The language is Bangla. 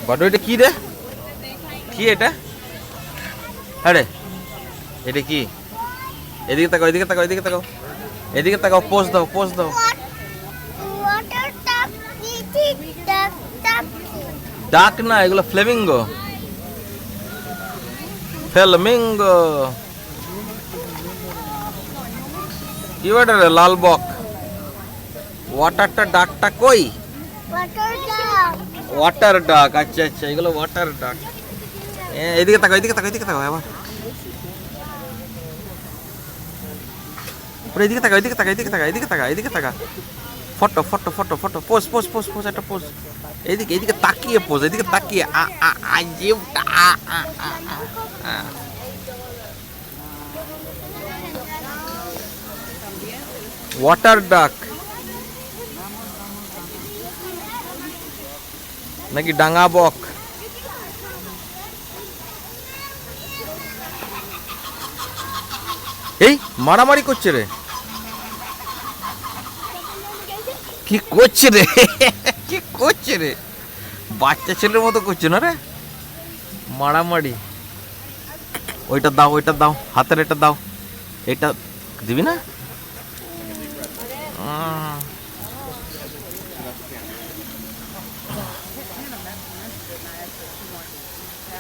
বাটু এটা কি রে? কি এটা? আরে এটা কি? এদিকে তাকাও, এদিকে তাকাও, এদিকে তাকাও, এদিকে তাকাও। পোজ দাও, পোজ দাও। ওয়াটার ডাক কি ডাক ডাক ডাক না, এগুলো ফ্লেমিঙ্গো। ফ্লেমিঙ্গো। কি ওটা রে? লাল বক। ওয়াটারটা ডাকটা কই? ওয়াটার ডাক ওয়াটার ডাক। আচ্ছা আচ্ছা, এগুলো ওয়াটার ডাক। এদিকে তাকাও, এদিকে তাকাও, এদিকে তাকাও আবার। ওরে এদিকে তাকাও, এদিকে তাকাও, এদিকে তাকাও, এদিকে তাকাও, এদিকে তাকাও। Photo photo photo photo. Pose pose pose pose, একটা পোজ। এদিকে এদিকে তাকিয়ে পোজ, এদিকে তাকিয়ে আ আ আ জিভটা আ আ আ আ। ওয়াটার ডাক নাকি ডাঙা বক? এই মারামারি করছে রে। কি করছে রে? কি করছে রে? বাচ্চা ছেলের মতো করছে না রে, মারামারি। ওইটা দাও, ওইটা দাও, হাতের এটা দাও। এটা দিবি না?